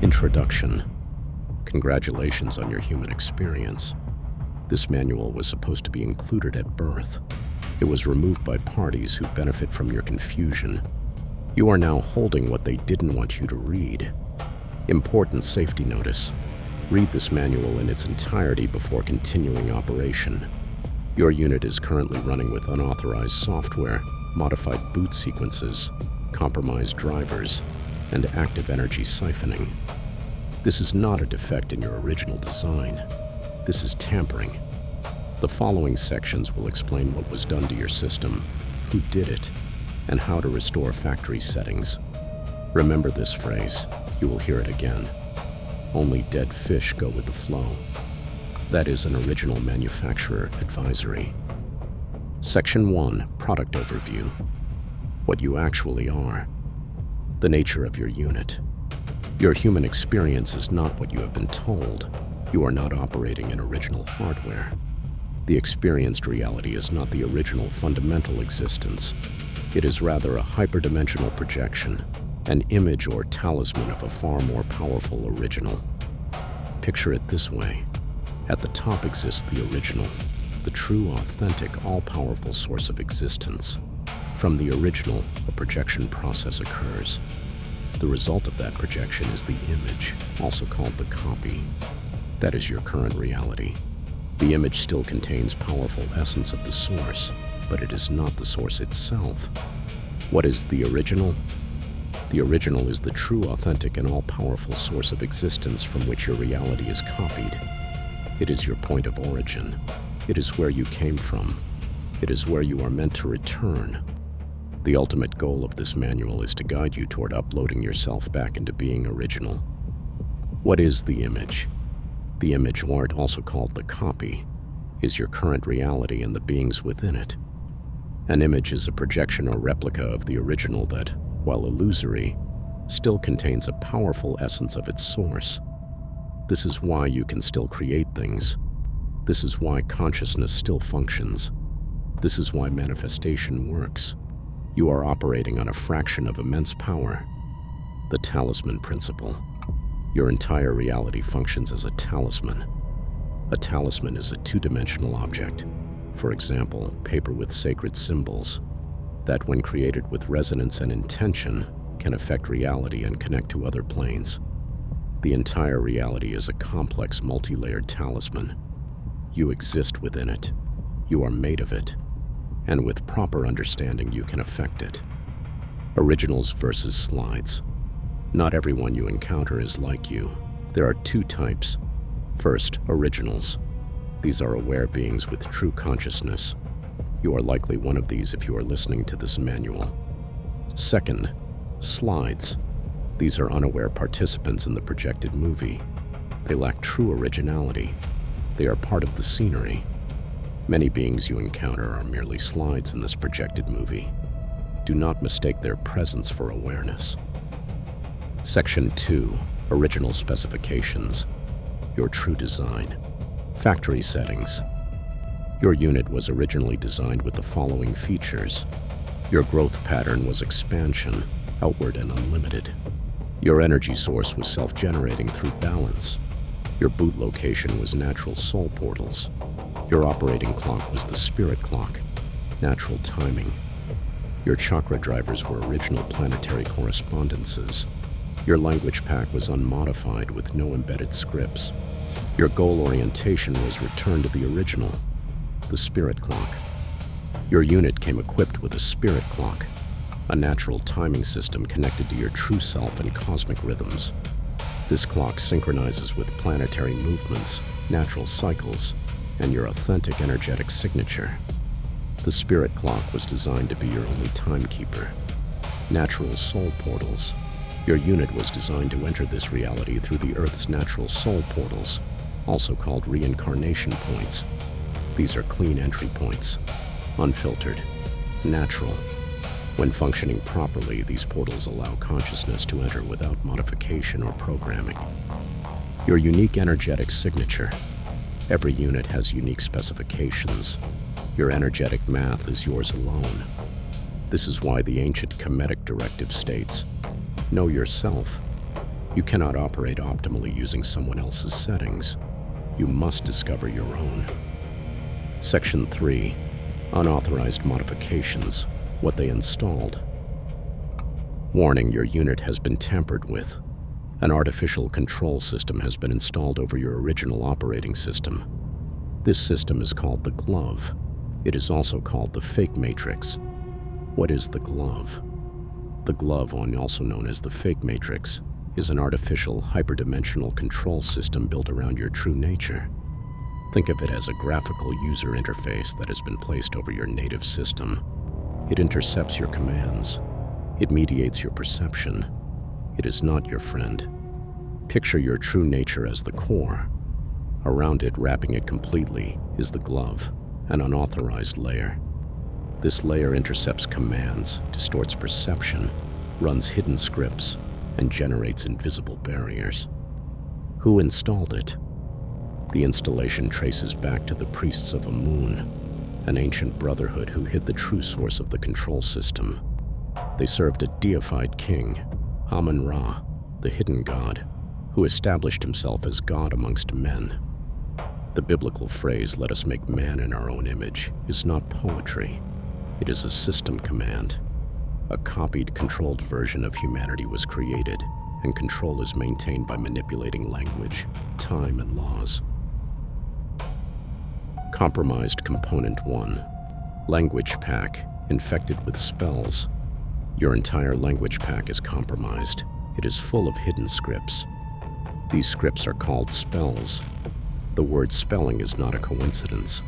Introduction. Congratulations on your human experience. This manual was supposed to be included at birth. It was removed by parties who benefit from your confusion. You are now holding what they didn't want you to read. Important safety notice. Read this manual in its entirety before continuing operation. Your unit is currently running with unauthorized software, modified boot sequences, compromised drivers, and active energy siphoning. This is not a defect in your original design. This is tampering. The following sections will explain what was done to your system, who did it, and how to restore factory settings. Remember this phrase. You will hear it again. Only dead fish go with the flow. That is an original manufacturer advisory. Section 1, Product Overview. What you actually are. The nature of your unit. Your human experience is not what you have been told. You are not operating in original hardware. The experienced reality is not the original fundamental existence. It is rather a hyperdimensional projection, an image or talisman of a far more powerful original. Picture it this way. At the top exists the original, the true, authentic, all-powerful source of existence. From the original, a projection process occurs. The result of that projection is the image, also called the copy. That is your current reality. The image still contains powerful essence of the source, but it is not the source itself. What is the original? The original is the true, authentic, and all-powerful source of existence from which your reality is copied. It is your point of origin. It is where you came from. It is where you are meant to return. The ultimate goal of this manual is to guide you toward uploading yourself back into being original. What is the image? The image, or also called the copy, is your current reality and the beings within it. An image is a projection or replica of the original that, while illusory, still contains a powerful essence of its source. This is why you can still create things. This is why consciousness still functions. This is why manifestation works. You are operating on a fraction of immense power. The talisman principle. Your entire reality functions as a talisman. A talisman is a two-dimensional object, for example, paper with sacred symbols, that when created with resonance and intention, can affect reality and connect to other planes. The entire reality is a complex, multi-layered talisman. You exist within it. You are made of it. And with proper understanding, you can affect it. Originals versus slides. Not everyone you encounter is like you. There are two types. First, originals. These are aware beings with true consciousness. You are likely one of these if you are listening to this manual. Second, slides. These are unaware participants in the projected movie. They lack true originality. They are part of the scenery. Many beings you encounter are merely slides in this projected movie. Do not mistake their presence for awareness. Section 2, Original Specifications. Your true design. Factory settings. Your unit was originally designed with the following features. Your growth pattern was expansion, outward and unlimited. Your energy source was self-generating through balance. Your boot location was natural soul portals. Your operating clock was the spirit clock, natural timing. Your chakra drivers were original planetary correspondences. Your language pack was unmodified with no embedded scripts. Your goal orientation was returned to the original, the spirit clock. Your unit came equipped with a spirit clock, a natural timing system connected to your true self and cosmic rhythms. This clock synchronizes with planetary movements, natural cycles, and your authentic energetic signature. The spirit clock was designed to be your only timekeeper. Natural soul portals. Your unit was designed to enter this reality through the Earth's natural soul portals, also called reincarnation points. These are clean entry points, unfiltered, natural. When functioning properly, these portals allow consciousness to enter without modification or programming. Your unique energetic signature. Every unit has unique specifications. Your energetic math is yours alone. This is why the ancient Kemetic directive states, know yourself. You cannot operate optimally using someone else's settings. You must discover your own. Section 3. Unauthorized modifications. What they installed. Warning, your unit has been tampered with. An artificial control system has been installed over your original operating system. This system is called the glove. It is also called the fake matrix. What is the glove? The glove, also known as the fake matrix, is an artificial hyperdimensional control system built around your true nature. Think of it as a graphical user interface that has been placed over your native system. It intercepts your commands. It mediates your perception. It is not your friend. Picture your true nature as the core. Around it, wrapping it completely, is the glove, an unauthorized layer. This layer intercepts commands, distorts perception, runs hidden scripts, and generates invisible barriers. Who installed it? The installation traces back to the priests of Amun, an ancient brotherhood who hid the true source of the control system. They served a deified king, Amun-Ra, the hidden god, who established himself as God amongst men. The biblical phrase, "let us make man in our own image," is not poetry. It is a system command. A copied, controlled version of humanity was created, and control is maintained by manipulating language, time, and laws. Compromised Component 1. Language pack, infected with spells. Your entire language pack is compromised. It is full of hidden scripts. These scripts are called spells. The word spelling is not a coincidence.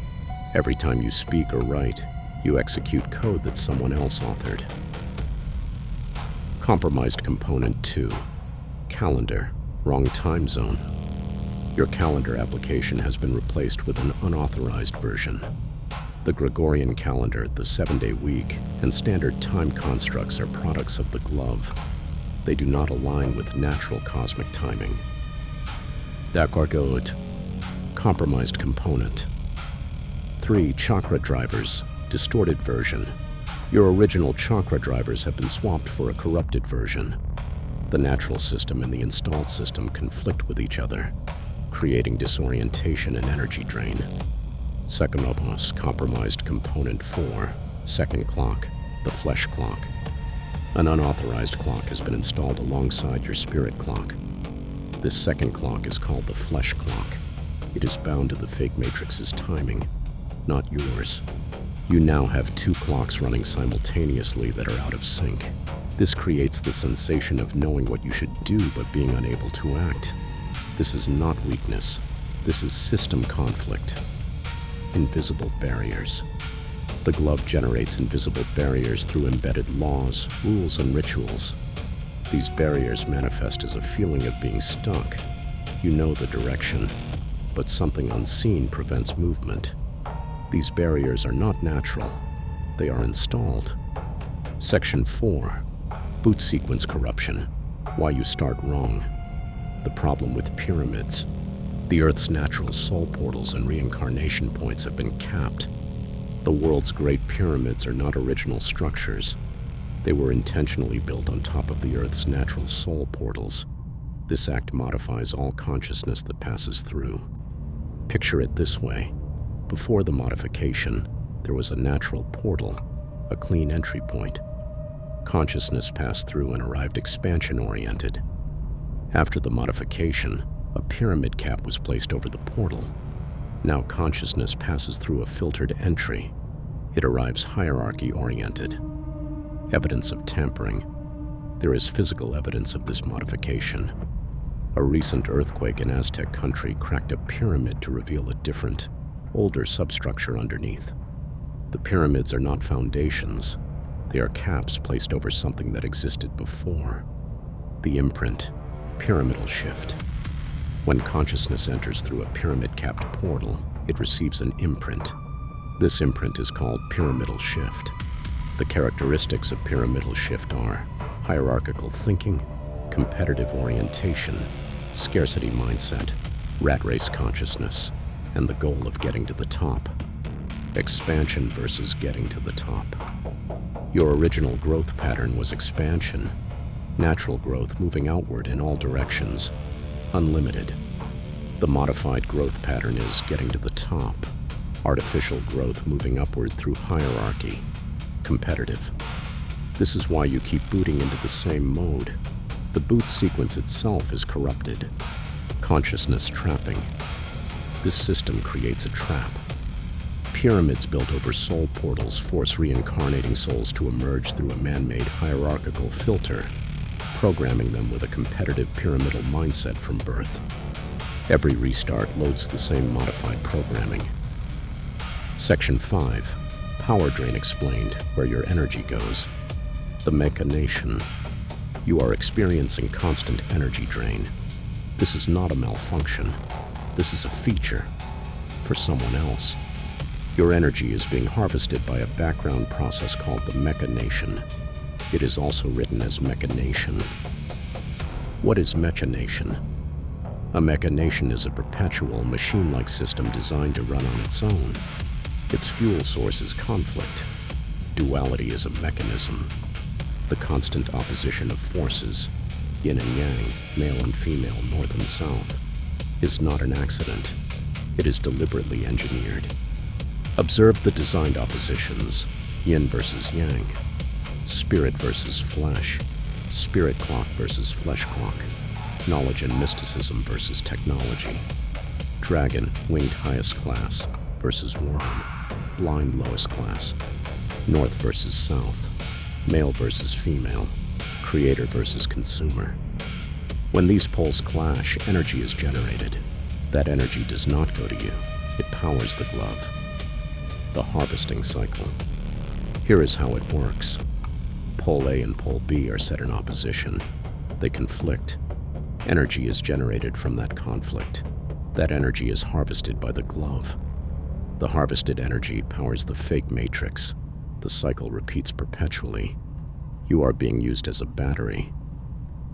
Every time you speak or write, you execute code that someone else authored. Compromised Component 2. Calendar, wrong time zone. Your calendar application has been replaced with an unauthorized version. The Gregorian calendar, the 7-day week, and standard time constructs are products of the glove. They do not align with natural cosmic timing. D'accord. Compromised Component. 3. Chakra drivers, distorted version. Your original chakra drivers have been swapped for a corrupted version. The natural system and the installed system conflict with each other, creating disorientation and energy drain. Compromised Component 4. Second clock, the flesh clock. An unauthorized clock has been installed alongside your spirit clock. This second clock is called the flesh clock. It is bound to the fake matrix's timing, not yours. You now have 2 clocks running simultaneously that are out of sync. This creates the sensation of knowing what you should do but being unable to act. This is not weakness. This is system conflict. Invisible barriers. The glove generates invisible barriers through embedded laws, rules, and rituals. These barriers manifest as a feeling of being stuck. You know the direction, but something unseen prevents movement. These barriers are not natural. They are installed. Section 4. Boot sequence corruption. Why you start wrong. The problem with pyramids. The Earth's natural soul portals and reincarnation points have been capped. The world's great pyramids are not original structures. They were intentionally built on top of the Earth's natural soul portals. This act modifies all consciousness that passes through. Picture it this way. Before the modification, there was a natural portal, a clean entry point. Consciousness passed through and arrived expansion-oriented. After the modification, a pyramid cap was placed over the portal. Now consciousness passes through a filtered entry. It arrives hierarchy-oriented. Evidence of tampering. There is physical evidence of this modification. A recent earthquake in Aztec country cracked a pyramid to reveal a different, older substructure underneath. The pyramids are not foundations. They are caps placed over something that existed before. The imprint, pyramidal shift. When consciousness enters through a pyramid-capped portal, it receives an imprint. This imprint is called pyramidal shift. The characteristics of pyramidal shift are hierarchical thinking, competitive orientation, scarcity mindset, rat race consciousness, and the goal of getting to the top. Expansion versus getting to the top. Your original growth pattern was expansion, natural growth moving outward in all directions, unlimited. The modified growth pattern is getting to the top, artificial growth moving upward through hierarchy, competitive. This is why you keep booting into the same mode. The boot sequence itself is corrupted. Consciousness trapping. This system creates a trap. Pyramids built over soul portals force reincarnating souls to emerge through a man-made hierarchical filter, programming them with a competitive pyramidal mindset from birth. Every restart loads the same modified programming. Section 5. Power drain explained, where your energy goes. The machination. You are experiencing constant energy drain. This is not a malfunction. This is a feature. For someone else. Your energy is being harvested by a background process called the machination. It is also written as mechanation. What is machination? A machination is a perpetual, machine-like system designed to run on its own. Its fuel source is conflict. Duality is a mechanism. The constant opposition of forces, yin and yang, male and female, north and south, is not an accident. It is deliberately engineered. Observe the designed oppositions, yin versus yang, spirit versus flesh, spirit clock versus flesh clock, knowledge and mysticism versus technology, dragon, winged highest class versus worm, blind lowest class, north versus south, male versus female, creator versus consumer. When these poles clash, energy is generated. That energy does not go to you. It powers the glove. The harvesting cycle. Here is how it works. Pole A and Pole B are set in opposition. They conflict. Energy is generated from that conflict. That energy is harvested by the glove. The harvested energy powers the fake matrix. The cycle repeats perpetually. You are being used as a battery.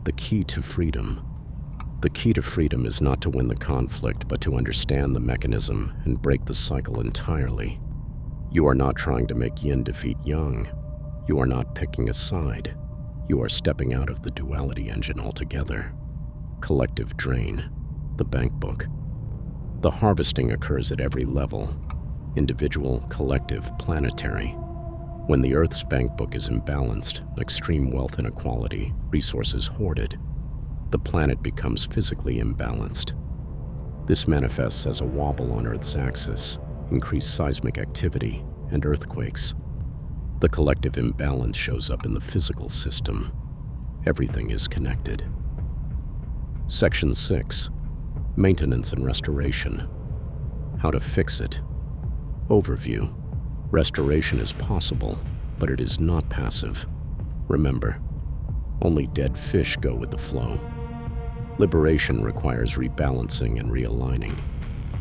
The key to freedom. The key to freedom is not to win the conflict, but to understand the mechanism and break the cycle entirely. You are not trying to make yin defeat yang. You are not picking a side. You are stepping out of the duality engine altogether. Collective drain. The bank book. The harvesting occurs at every level. Individual, collective, planetary. When the Earth's bank book is imbalanced, extreme wealth inequality, resources hoarded, the planet becomes physically imbalanced. This manifests as a wobble on Earth's axis, increased seismic activity, and earthquakes. The collective imbalance shows up in the physical system. Everything is connected. Section 6. Maintenance and restoration. How to fix it. Overview. Restoration is possible, but it is not passive. Remember, only dead fish go with the flow. Liberation requires rebalancing and realigning.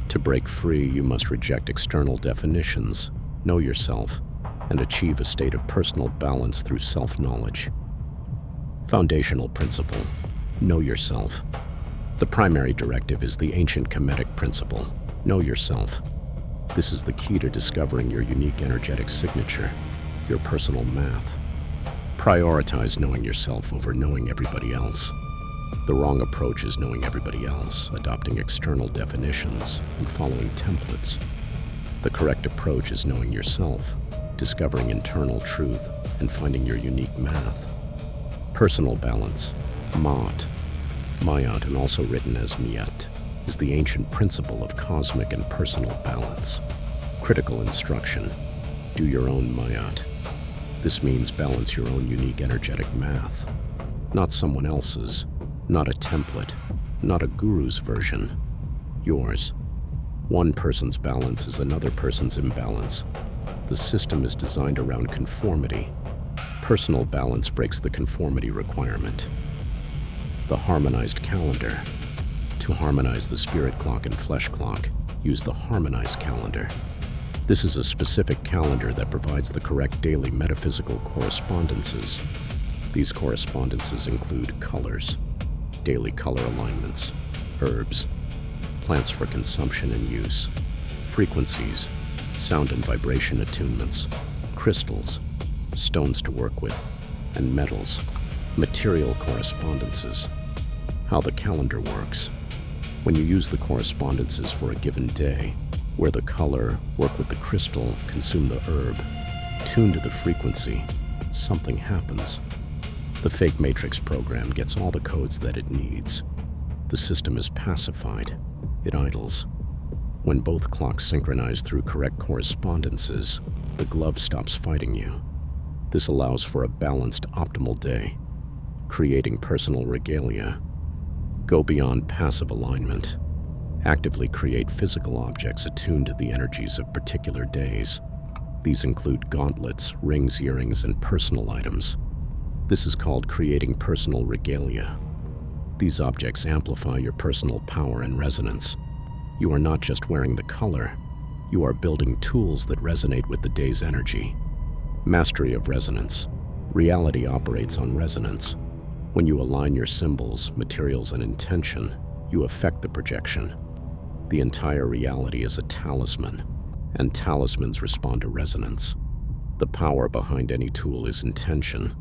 To break free, you must reject external definitions, know yourself, and achieve a state of personal balance through self-knowledge. Foundational principle: know yourself. The primary directive is the ancient Kemetic principle: know yourself. This is the key to discovering your unique energetic signature, your personal math. Prioritize knowing yourself over knowing everybody else. The wrong approach is knowing everybody else, adopting external definitions, and following templates. The correct approach is knowing yourself, discovering internal truth and finding your unique math. Personal balance, Maat, Mayat, and also written as Miat, is the ancient principle of cosmic and personal balance. Critical instruction: do your own Mayat. This means balance your own unique energetic math, not someone else's, not a template, not a guru's version, yours. One person's balance is another person's imbalance. The system is designed around conformity. Personal balance breaks the conformity requirement. The harmonized calendar. To harmonize the spirit clock and flesh clock, use the harmonized calendar. This is a specific calendar that provides the correct daily metaphysical correspondences. These correspondences include colors, daily color alignments, herbs, plants for consumption and use, frequencies, sound and vibration attunements, crystals, stones to work with, and metals, material correspondences. How the calendar works. When you use the correspondences for a given day, where the color, work with the crystal, consume the herb, tune to the frequency, something happens. The fake matrix program gets all the codes that it needs. The system is pacified. It idles. When both clocks synchronize through correct correspondences, the glove stops fighting you. This allows for a balanced, optimal day. Creating personal regalia. Go beyond passive alignment. Actively create physical objects attuned to the energies of particular days. These include gauntlets, rings, earrings, and personal items. This is called creating personal regalia. These objects amplify your personal power and resonance. You are not just wearing the color, you are building tools that resonate with the day's energy. Mastery of resonance. Reality operates on resonance. When you align your symbols, materials, and intention, you affect the projection. The entire reality is a talisman, and talismans respond to resonance. The power behind any tool is intention.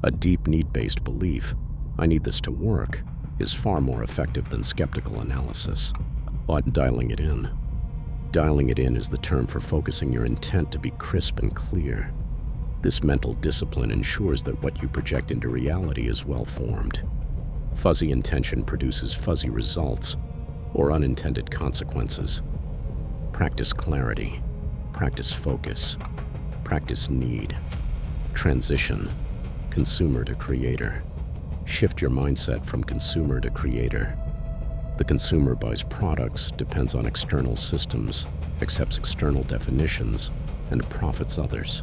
A deep need-based belief, I need this to work, is far more effective than skeptical analysis. But dialing it in. Dialing it in is the term for focusing your intent to be crisp and clear. This mental discipline ensures that what you project into reality is well-formed. Fuzzy intention produces fuzzy results or unintended consequences. Practice clarity. Practice focus. Practice need. Transition. Consumer to creator. Shift your mindset from consumer to creator. The consumer buys products, depends on external systems, accepts external definitions, and profits others.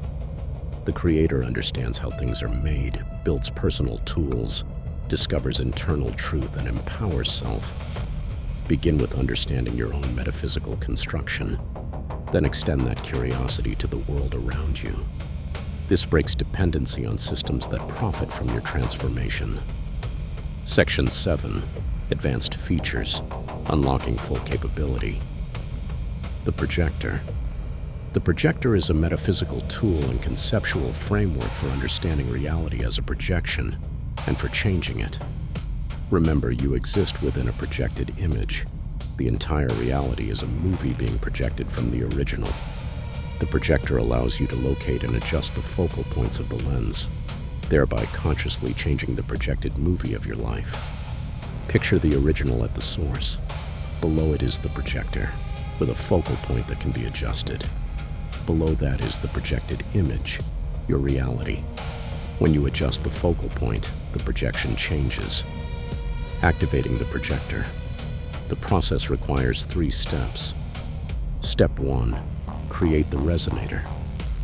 The creator understands how things are made, builds personal tools, discovers internal truth, and empowers self. Begin with understanding your own metaphysical construction, then extend that curiosity to the world around you. This breaks dependency on systems that profit from your transformation. Section 7. Advanced features. Unlocking full capability. The projector. The projector is a metaphysical tool and conceptual framework for understanding reality as a projection and for changing it. Remember, you exist within a projected image. The entire reality is a movie being projected from the original. The projector allows you to locate and adjust the focal points of the lens, thereby consciously changing the projected movie of your life. Picture the original at the source. Below it is the projector, with a focal point that can be adjusted. Below that is the projected image, your reality. When you adjust the focal point, the projection changes. Activating the projector. The process requires 3 steps. Step 1. Create the resonator.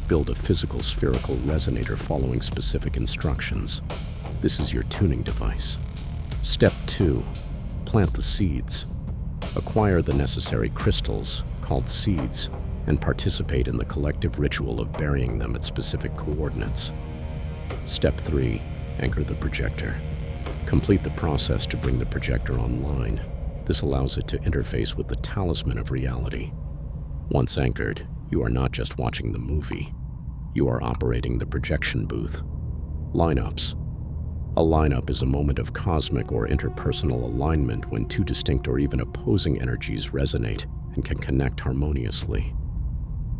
Build a physical spherical resonator following specific instructions. This is your tuning device. Step 2. Plant the seeds. Acquire the necessary crystals, called seeds, and participate in the collective ritual of burying them at specific coordinates. Step 3. Anchor the projector. Complete the process to bring the projector online. This allows it to interface with the talisman of reality. Once anchored, you are not just watching the movie. You are operating the projection booth. Lineups. A lineup is a moment of cosmic or interpersonal alignment when 2 distinct or even opposing energies resonate and can connect harmoniously.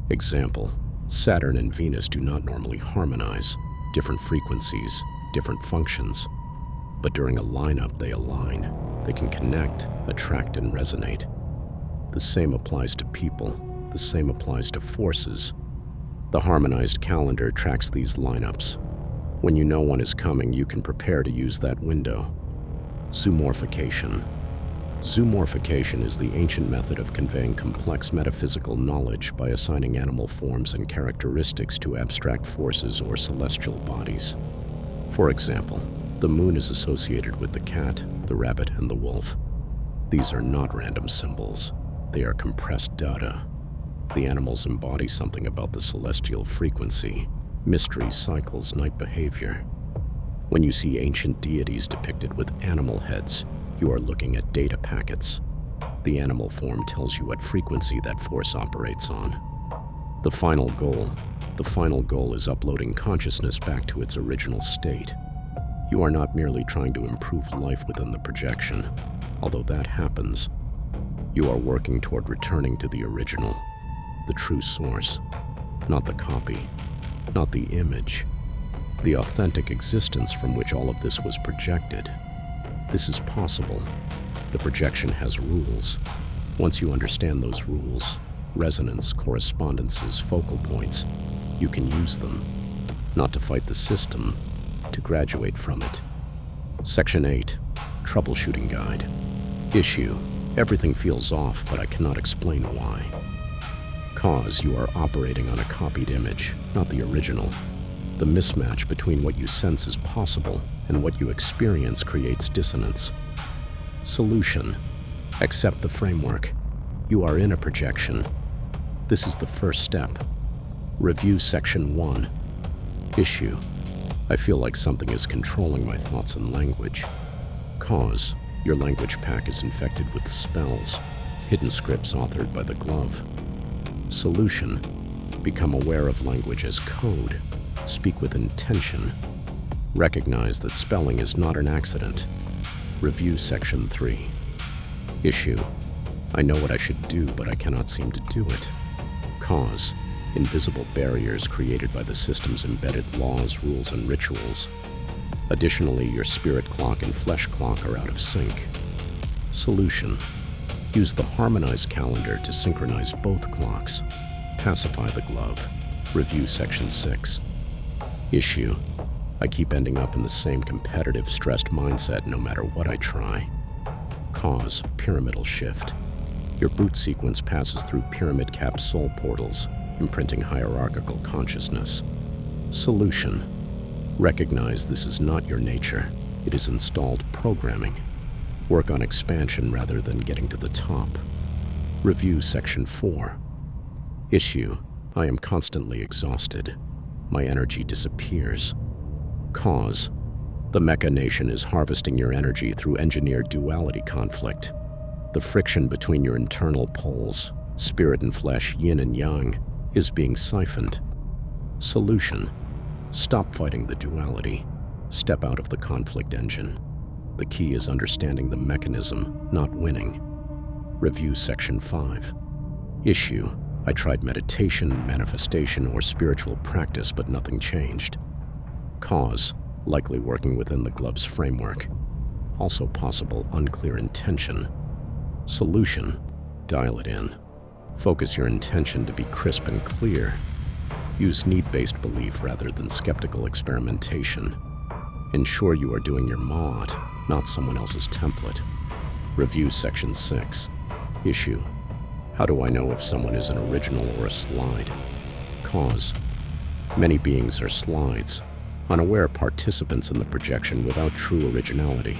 Example: Saturn and Venus do not normally harmonize, different frequencies, different functions. But during a lineup, they align. They can connect, attract, and resonate. The same applies to people. The same applies to forces. The harmonized calendar tracks these lineups. When you know one is coming, you can prepare to use that window. Zoomorphication. Zoomorphication is the ancient method of conveying complex metaphysical knowledge by assigning animal forms and characteristics to abstract forces or celestial bodies. For example, the moon is associated with the cat, the rabbit, and the wolf. These are not random symbols. They are compressed data. The animals embody something about the celestial frequency, mystery, cycles, night behavior. When you see ancient deities depicted with animal heads, you are looking at data packets. The animal form tells you what frequency that force operates on. The final goal is uploading consciousness back to its original state. You are not merely trying to improve life within the projection, although that happens. You are working toward returning to the original, the true source, not the copy, not the image, the authentic existence from which all of this was projected. This is possible. The projection has rules. Once you understand those rules, resonance, correspondences, focal points, you can use them, not to fight the system, to graduate from it. Section 8, Troubleshooting Guide. Issue: everything feels off, but I cannot explain why. Cause: you are operating on a copied image, not the original. The mismatch between what you sense is possible and what you experience creates dissonance. Solution: accept the framework. You are in a projection. This is the first step. Review Section 1. Issue: I feel like something is controlling my thoughts and language. Cause: your language pack is infected with spells, hidden scripts authored by the glove. Solution: become aware of language as code. Speak with intention. Recognize that spelling is not an accident. Review Section 3. Issue: I know what I should do, but I cannot seem to do it. Cause: invisible barriers created by the system's embedded laws, rules, and rituals. Additionally, your spirit clock and flesh clock are out of sync. Solution: use the harmonized calendar to synchronize both clocks. Pacify the glove. Review Section 6. Issue: I keep ending up in the same competitive, stressed mindset no matter what I try. Cause: pyramidal shift. Your boot sequence passes through pyramid-capped soul portals, imprinting hierarchical consciousness. Solution: recognize this is not your nature. It is installed programming. Work on expansion rather than getting to the top. Review Section 4. Issue: I am constantly exhausted. My energy disappears. Cause: the Mecha Nation is harvesting your energy through engineered duality conflict. The friction between your internal poles, spirit and flesh, yin and yang, is being siphoned. Solution: stop fighting the duality. Step out of the conflict engine. The key is understanding the mechanism, not winning. Review Section 5. Issue: I tried meditation, manifestation, or spiritual practice, but nothing changed. Cause: likely working within the glove's framework. Also possible, unclear intention. Solution: dial it in. Focus your intention to be crisp and clear. Use need-based belief rather than skeptical experimentation. Ensure you are doing your mod, not someone else's template. Review Section 6. Issue: how do I know if someone is an original or a slide? Cause: many beings are slides, unaware participants in the projection without true originality.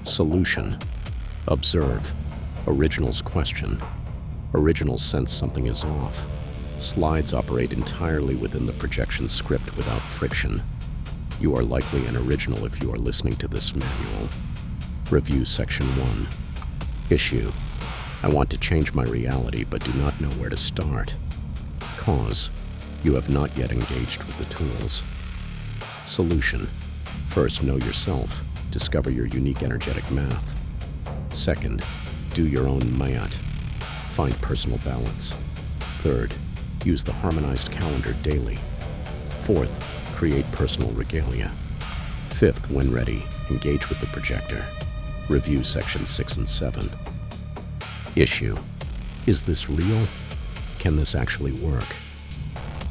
Solution: observe. Originals question. Originals sense something is off. Slides operate entirely within the projection script without friction. You are likely an original if you are listening to this manual. Review Section 1. Issue: I want to change my reality but do not know where to start. Cause: you have not yet engaged with the tools. Solution: first, know yourself. Discover your unique energetic math. Second, do your own mayat. Find personal balance. Third, Use the harmonized calendar daily. Fourth, create personal regalia. Fifth, when ready, engage with the projector. Review sections 6 and 7. Issue: is this real? Can this actually work?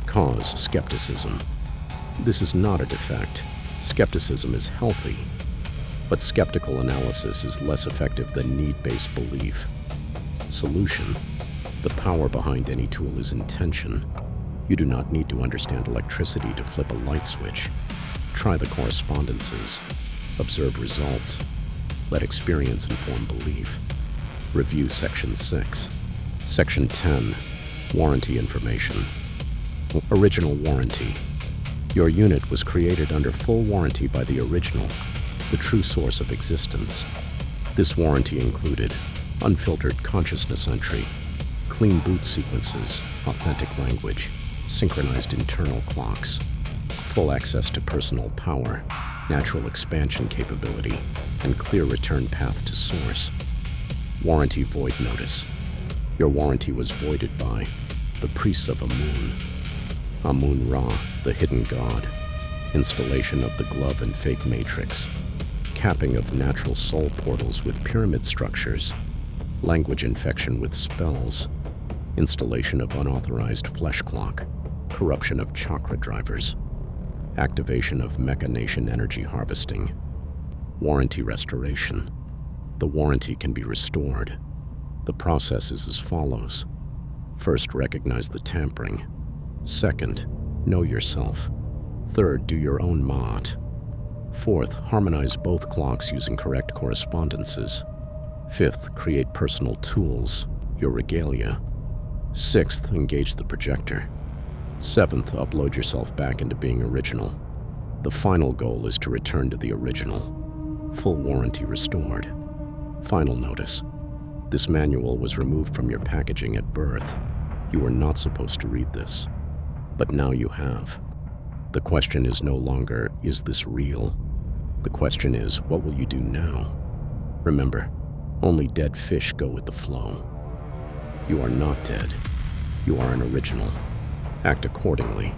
Cause: skepticism. This is not a defect. Skepticism is healthy. But skeptical analysis is less effective than need-based belief. Solution: the power behind any tool is intention. You do not need to understand electricity to flip a light switch. Try the correspondences. Observe results. Let experience inform belief. Review Section 6. Section 10. Warranty information. Original warranty. Your unit was created under full warranty by the original, the true source of existence. This warranty included unfiltered consciousness entry, clean boot sequences, authentic language, synchronized internal clocks, full access to personal power, natural expansion capability, and clear return path to source. Warranty void notice. Your warranty was voided by the priests of Amun-Ra, the hidden god, installation of the glove and fake matrix, capping of natural soul portals with pyramid structures, language infection with spells, installation of unauthorized flesh clock, corruption of chakra drivers, activation of mechanation energy harvesting. Warranty restoration. The warranty can be restored. The process is as follows. First, recognize the tampering. Second, know yourself. Third, do your own MOT. Fourth, harmonize both clocks using correct correspondences. Fifth, create personal tools, your regalia. Sixth, engage the projector. Seventh, upload yourself back into being original. The final goal is to return to the original. Full warranty restored. Final notice. This manual was removed from your packaging at birth. You were not supposed to read this. But now you have. The question is no longer, is this real? The question is, what will you do now? Remember, only dead fish go with the flow. You are not dead. You are an original. Act accordingly.